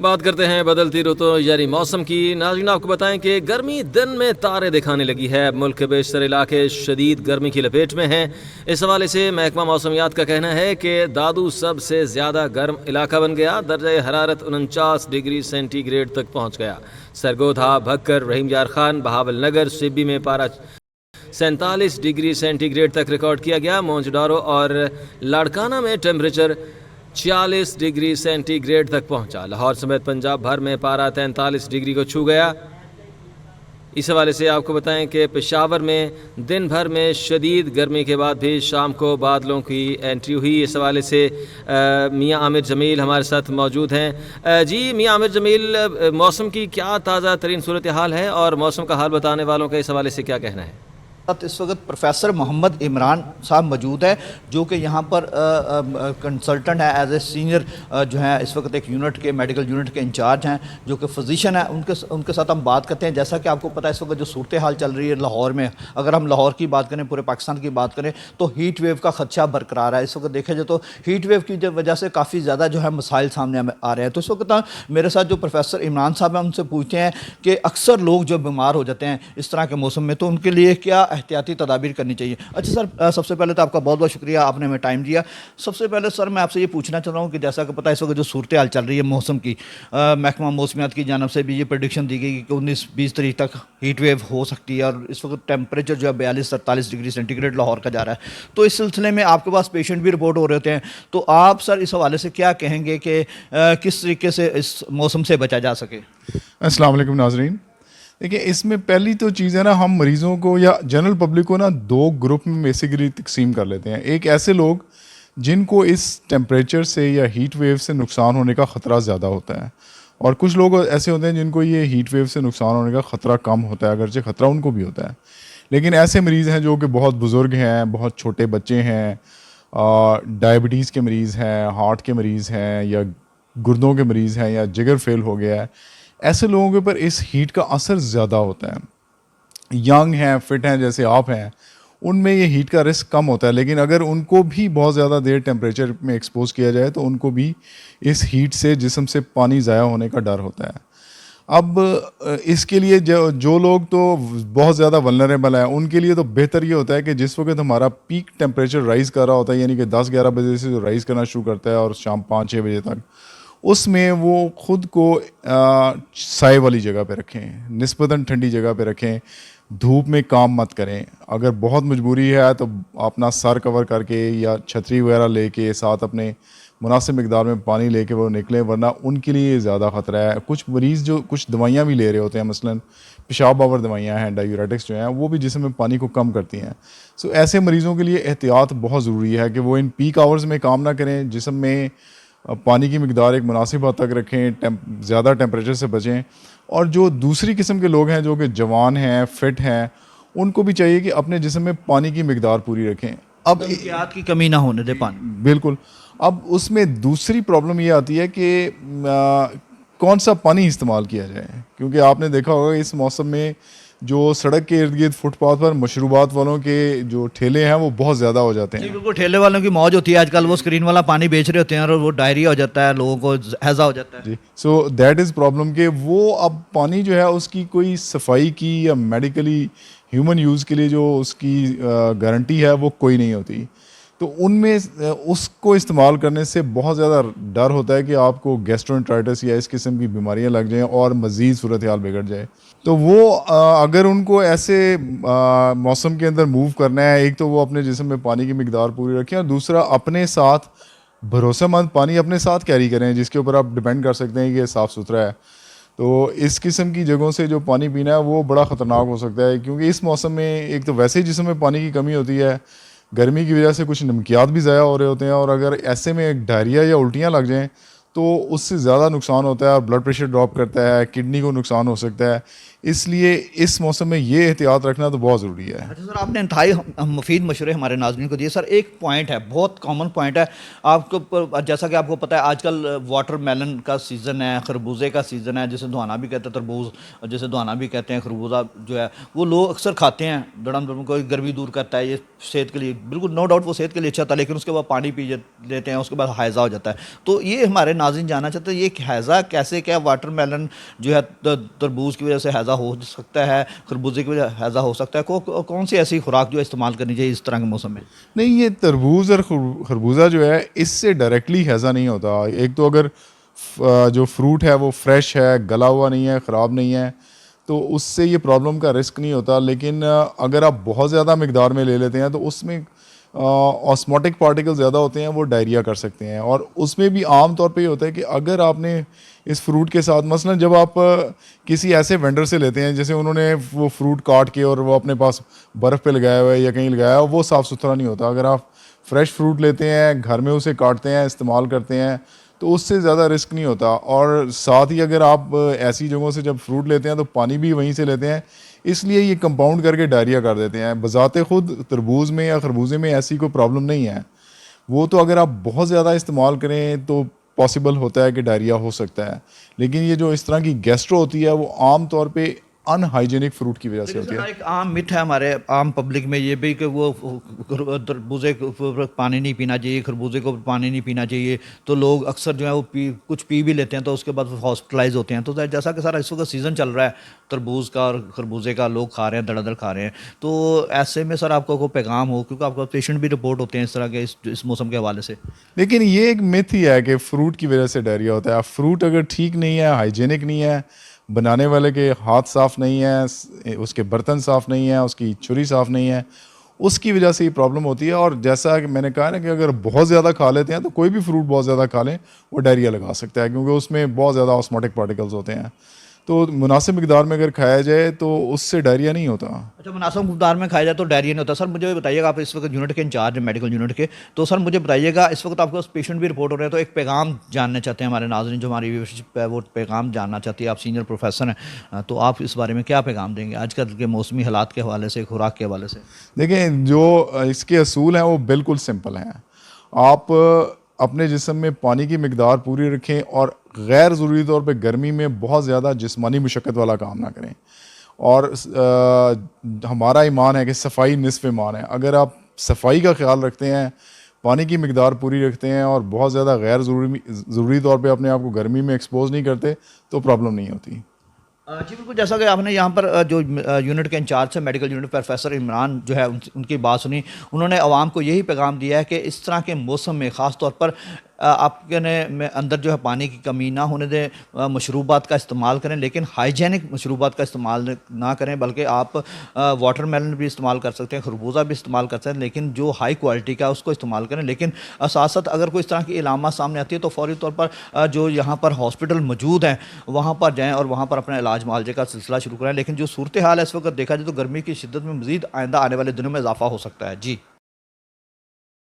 بات کرتے ہیں بدلتی رتوں یعنی موسم کی. ناظرین آپ کو بتائیں کہ گرمی دن میں تارے دکھانے لگی ہے. ملک کے بیشتر علاقے شدید گرمی کی لپیٹ میں ہیں. اس حوالے سے محکمہ موسمیات کا کہنا ہے کہ دادو سب سے زیادہ گرم علاقہ بن گیا. درجہ حرارت 49 ڈگری سینٹی گریڈ تک پہنچ گیا. سرگودھا، بھکر، رحیم یار خان، بہاول نگر، سبی میں پارا 47 ڈگری سینٹی گریڈ تک ریکارڈ کیا گیا. مونجڈارو اور لاڑکانہ میں ٹیمپریچر 46 ڈگری سینٹی گریڈ تک پہنچا. لاہور سمیت پنجاب بھر میں پارا 43 ڈگری کو چھو گیا. اس حوالے سے آپ کو بتائیں کہ پشاور میں دن بھر میں شدید گرمی کے بعد بھی شام کو بادلوں کی انٹری ہوئی. اس حوالے سے میاں عامر جمیل ہمارے ساتھ موجود ہیں. جی میاں عامر جمیل، موسم کی کیا تازہ ترین صورتحال ہے اور موسم کا حال بتانے والوں کا اس حوالے سے کیا کہنا ہے؟ اس وقت پروفیسر محمد عمران صاحب موجود ہے جو کہ یہاں پر کنسلٹنٹ ہے، ایز اے سینئر جو ہیں اس وقت ایک یونٹ کے میڈیکل یونٹ کے انچارج ہیں، جو کہ فزیشین ہیں. ان کے ساتھ ہم بات کرتے ہیں. جیسا کہ آپ کو پتہ ہے اس وقت جو صورتحال چل رہی ہے لاہور میں، اگر ہم لاہور کی بات کریں، پورے پاکستان کی بات کریں تو ہیٹ ویو کا خدشہ برقرار ہے. اس وقت دیکھا جائے تو ہیٹ ویو کی وجہ سے کافی زیادہ جو ہے مسائل سامنے آ رہے ہیں. تو اس وقت میرے ساتھ جو پروفیسر عمران صاحب ہیں ان سے پوچھتے ہیں کہ اکثر لوگ جو بیمار ہو جاتے ہیں اس طرح کے موسم میں، تو ان کے لیے کیا احتیاطی تدابیر کرنی چاہیے. اچھا سر، سب سے پہلے تو آپ کا بہت بہت شکریہ، آپ نے ہمیں ٹائم دیا. سب سے پہلے سر میں آپ سے یہ پوچھنا چاہ رہا ہوں کہ جیسا کہ پتہ ہے اس وقت جو صورتحال چل رہی ہے موسم کی، محکمہ موسمیات کی جانب سے بھی یہ پریڈکشن دی گئی کہ 19-20 تاریخ تک ہیٹ ویو ہو سکتی ہے، اور اس وقت ٹیمپریچر جو ہے 42-43 ڈگری سینٹی گریڈ لاہور کا جا رہا ہے. تو اس سلسلے میں آپ کے پاس پیشنٹ بھی رپورٹ ہو رہے ہوتے ہیں، تو آپ سر اس حوالے سے کیا کہیں گے کہ کس طریقے سے اس موسم سے بچا جا سکے؟ السلام علیکم ناظرین. دیکھیں، اس میں پہلی تو چیز ہے نا، ہم مریضوں کو یا جنرل پبلک کو نا دو گروپ میں بیسیکلی تقسیم کر لیتے ہیں. ایک ایسے لوگ جن کو اس ٹیمپریچر سے یا ہیٹ ویو سے نقصان ہونے کا خطرہ زیادہ ہوتا ہے، اور کچھ لوگ ایسے ہوتے ہیں جن کو یہ ہیٹ ویو سے نقصان ہونے کا خطرہ کم ہوتا ہے، اگرچہ خطرہ ان کو بھی ہوتا ہے. لیکن ایسے مریض ہیں جو کہ بہت بزرگ ہیں، بہت چھوٹے بچے ہیں، ڈائبٹیز کے مریض ہیں، ہارٹ کے مریض ہیں، یا گردوں کے مریض ہیں، یا جگر فیل ہو گیا ہے. ایسے لوگوں کے اوپر اس ہیٹ کا اثر زیادہ ہوتا ہے. ینگ ہیں، فٹ ہیں، جیسے آپ ہیں، ان میں یہ ہیٹ کا رسک کم ہوتا ہے. لیکن اگر ان کو بھی بہت زیادہ دیر ٹیمپریچر میں ایکسپوز کیا جائے تو ان کو بھی اس ہیٹ سے جسم سے پانی ضائع ہونے کا ڈر ہوتا ہے. اب اس کے لیے جو لوگ تو بہت زیادہ ولنریبل ہیں، ان کے لیے تو بہتر یہ ہوتا ہے کہ جس وقت ہمارا پیک ٹیمپریچر رائز کر رہا ہوتا ہے، یعنی کہ 10-11 بجے سے جو رائز کرنا شروع کرتا ہے اور شام 5-6 بجے تک، اس میں وہ خود کو سائے والی جگہ پہ رکھیں، نسبتاً ٹھنڈی جگہ پہ رکھیں. دھوپ میں کام مت کریں. اگر بہت مجبوری ہے تو اپنا سر کور کر کے یا چھتری وغیرہ لے کے ساتھ اپنے مناسب مقدار میں پانی لے کے وہ نکلیں، ورنہ ان کے لیے زیادہ خطرہ ہے. کچھ مریض جو کچھ دوائیاں بھی لے رہے ہوتے ہیں، مثلاً پیشاب آور دوائیاں ہیں، ڈائیوریٹکس جو ہیں، وہ بھی جسم میں پانی کو کم کرتی ہیں. سو ایسے مریضوں کے لیے احتیاط بہت ضروری ہے کہ وہ ان پیک آورز میں کام نہ کریں، جسم میں پانی کی مقدار ایک مناسب حد تک رکھیں، زیادہ ٹیمپریچر سے بچیں. اور جو دوسری قسم کے لوگ ہیں جو کہ جوان ہیں، فٹ ہیں، ان کو بھی چاہیے کہ اپنے جسم میں پانی کی مقدار پوری رکھیں. اب احتیاط کی کمی نہ ہونے دے پانی. بالکل. اب اس میں دوسری پرابلم یہ آتی ہے کہ کون سا پانی استعمال کیا جائے، کیونکہ آپ نے دیکھا ہوگا اس موسم میں جو سڑک کے ارد گرد فٹ پاتھ پر مشروبات والوں کے جو ٹھیلے ہیں وہ بہت زیادہ ہو جاتے ہیں. جی بالکل، ٹھیلے والوں کی موج ہوتی ہے آج کل. وہ اسکرین والا پانی بیچ رہے ہوتے ہیں اور وہ ڈائریا ہو جاتا ہے، لوگوں کو ہیضہ ہو جاتا ہے. جی، سو دیٹ از پرابلم کہ وہ اب پانی جو ہے اس کی کوئی صفائی کی یا میڈیکلی ہیومن یوز کے لیے جو اس کی گارنٹی ہے وہ کوئی نہیں ہوتی. تو ان میں اس کو استعمال کرنے سے بہت زیادہ ڈر ہوتا ہے کہ آپ کو گیسٹرونٹرائٹس یا اس قسم کی بیماریاں لگ جائیں اور مزید صورتحال بگڑ جائے. تو وہ اگر ان کو ایسے موسم کے اندر موو کرنا ہے، ایک تو وہ اپنے جسم میں پانی کی مقدار پوری رکھیں، اور دوسرا اپنے ساتھ بھروسہ مند پانی اپنے ساتھ کیری کریں جس کے اوپر آپ ڈپینڈ کر سکتے ہیں کہ یہ صاف ستھرا ہے. تو اس قسم کی جگہوں سے جو پانی پینا ہے وہ بڑا خطرناک ہو سکتا ہے، کیونکہ اس موسم میں ایک تو ویسے ہی جسم میں پانی کی کمی ہوتی ہے، گرمی کی وجہ سے کچھ نمکیات بھی ضائع ہو رہے ہوتے ہیں، اور اگر ایسے میں ڈائریا یا الٹیاں لگ جائیں تو اس سے زیادہ نقصان ہوتا ہے، اور بلڈ پریشر ڈراپ کرتا ہے، کڈنی کو نقصان ہو سکتا ہے. اس لیے اس موسم میں یہ احتیاط رکھنا تو بہت ضروری ہے. اچھا سر، آپ نے انتہائی مفید مشورے ہمارے ناظرین کو دیے. سر ایک پوائنٹ ہے، بہت کامن پوائنٹ ہے آپ کو، جیسا کہ آپ کو پتہ ہے آج کل واٹر میلن کا سیزن ہے، خربوزے کا سیزن ہے، جسے دوانا بھی کہتے ہیں، تربوز جسے دوانا بھی کہتے ہیں. خربوزہ جو ہے وہ لوگ اکثر کھاتے ہیں، دڑم کوئی گرمی دور کرتا ہے، یہ صحت کے لیے بالکل نو ڈاؤٹ وہ صحت کے لیے اچھا تھا، لیکن اس کے بعد پانی پی لیتے ہیں، اس کے بعد حیضہ ہو جاتا ہے. تو یہ ہمارے ناظرین جاننا چاہتے ہیں یہ حیضہ کیسے، کیا واٹر میلن جو ہے تربوز کی وجہ سے حیضہ ہو سکتا ہے، خربوزے کی وجہ سے حیضہ ہو سکتا ہے، کون سی ایسی خوراک جو استعمال کرنی چاہیے اس طرح کے موسم میں؟ نہیں، یہ تربوز اور خربوزہ جو ہے اس سے ڈائریکٹلی ہیضہ نہیں ہوتا. ایک تو اگر جو فروٹ ہے وہ فریش ہے، گلا ہوا نہیں ہے، خراب نہیں ہے، تو اس سے یہ پرابلم کا رسک نہیں ہوتا. لیکن اگر آپ بہت زیادہ مقدار میں لے لیتے ہیں تو اس میں آسموٹک پارٹیکل زیادہ ہوتے ہیں، وہ ڈائریا کر سکتے ہیں. اور اس میں بھی عام طور پہ یہ ہوتا ہے کہ اگر آپ نے اس فروٹ کے ساتھ مثلا جب آپ کسی ایسے وینڈر سے لیتے ہیں جیسے انہوں نے وہ فروٹ کاٹ کے اور وہ اپنے پاس برف پہ لگایا ہوا ہے یا کہیں لگایا ہوا، وہ صاف ستھرا نہیں ہوتا. اگر آپ فریش فروٹ لیتے ہیں، گھر میں اسے کاٹتے ہیں، استعمال کرتے ہیں، تو اس سے زیادہ رسک نہیں ہوتا. اور ساتھ ہی اگر آپ ایسی جگہوں سے جب فروٹ لیتے ہیں تو پانی بھی وہیں سے لیتے ہیں، اس لیے یہ کمپاؤنڈ کر کے ڈائریا کر دیتے ہیں. بذات خود تربوز میں یا خربوزے میں ایسی کوئی پرابلم نہیں ہے. وہ تو اگر آپ بہت زیادہ استعمال کریں تو پاسبل ہوتا ہے کہ ڈائریا ہو سکتا ہے. لیکن یہ جو اس طرح کی گیسٹرو ہوتی ہے وہ عام طور پہ ان ہائیجینک فروٹ کی وجہ سے ہوتی ہے. ایک عام مت ہے ہمارے عام پبلک میں یہ بھی کہ وہ تربوزے کو پانی نہیں پینا چاہیے، خربوزے کو پانی نہیں پینا چاہیے، تو لوگ اکثر جو ہے وہ کچھ پی بھی لیتے ہیں تو اس کے بعد ہاسپٹلائز ہوتے ہیں. تو جیسا کہ سر اس وقت سیزن چل رہا ہے تربوز کا اور خربوزے کا، لوگ کھا رہے ہیں، دڑ دڑ کھا رہے ہیں، تو ایسے میں سر آپ کو کوئی پیغام ہو، کیونکہ آپ کا پیشنٹ بھی رپورٹ ہوتے ہیں اس طرح کے اس موسم کے حوالے سے. لیکن یہ ایک مت ہی ہے کہ فروٹ کی وجہ سے ڈائریا ہوتا ہے. فروٹ اگر ٹھیک نہیں ہے، ہائیجینک نہیں ہے، بنانے والے کے ہاتھ صاف نہیں ہیں، اس کے برتن صاف نہیں ہیں، اس کی چھری صاف نہیں ہے، اس کی وجہ سے یہ پرابلم ہوتی ہے. اور جیسا کہ میں نے کہا نا کہ اگر بہت زیادہ کھا لیتے ہیں تو کوئی بھی فروٹ بہت زیادہ کھا لیں وہ ڈائریا لگا سکتا ہے، کیونکہ اس میں بہت زیادہ آسموٹک پارٹیکلز ہوتے ہیں. تو مناسب مقدار میں اگر کھایا جائے تو اس سے ڈائریا نہیں ہوتا. اچھا، مناسب مقدار میں کھایا جائے تو ڈائریا نہیں ہوتا. سر مجھے بتائیے گا، آپ اس وقت یونٹ کے انچارج ہیں میڈیکل یونٹ کے، تو سر مجھے بتائیے گا اس وقت آپ کو پیشنٹ بھی رپورٹ ہو رہے ہیں، تو ایک پیغام جاننا چاہتے ہیں ہمارے ناظرین، جو ہماری ویورشپ ہے وہ پیغام جاننا چاہتی ہے. آپ سینئر پروفیسر ہیں تو آپ اس بارے میں کیا پیغام دیں گے آج کل کے موسمی حالات کے حوالے سے، خوراک کے حوالے سے؟ دیکھیں، جو اس کے اصول ہیں وہ بالکل سمپل ہیں. آپ اپنے جسم میں پانی کی مقدار پوری رکھیں اور غیر ضروری طور پہ گرمی میں بہت زیادہ جسمانی مشقت والا کام نہ کریں. اور ہمارا ایمان ہے کہ صفائی نصف ایمان ہے. اگر آپ صفائی کا خیال رکھتے ہیں، پانی کی مقدار پوری رکھتے ہیں اور بہت زیادہ غیر ضروری طور پہ اپنے آپ کو گرمی میں ایکسپوز نہیں کرتے تو پرابلم نہیں ہوتی. جی بالکل، جیسا کہ آپ نے یہاں پر جو یونٹ کے انچارج سے میڈیکل یونٹ پروفیسر عمران جو ہے ان کی بات سنی، انہوں نے عوام کو یہی پیغام دیا ہے کہ اس طرح کے موسم میں خاص طور پر آپ کے اندر جو ہے پانی کی کمی نہ ہونے دیں، مشروبات کا استعمال کریں، لیکن ہائیجینک مشروبات کا استعمال نہ کریں، بلکہ آپ واٹر میلن بھی استعمال کر سکتے ہیں، خربوزہ بھی استعمال کر سکتے ہیں، لیکن جو ہائی کوالٹی کا اس کو استعمال کریں. لیکن ساتھ ساتھ اگر کوئی اس طرح کی علامات سامنے آتی ہے تو فوری طور پر جو یہاں پر ہاسپٹل موجود ہیں وہاں پر جائیں اور وہاں پر اپنا علاج معالجے کا سلسلہ شروع کریں. لیکن جو صورتحال ہے اس وقت دیکھا جائے تو گرمی کی شدت میں مزید آئندہ آنے والے دنوں میں اضافہ ہو سکتا ہے. جی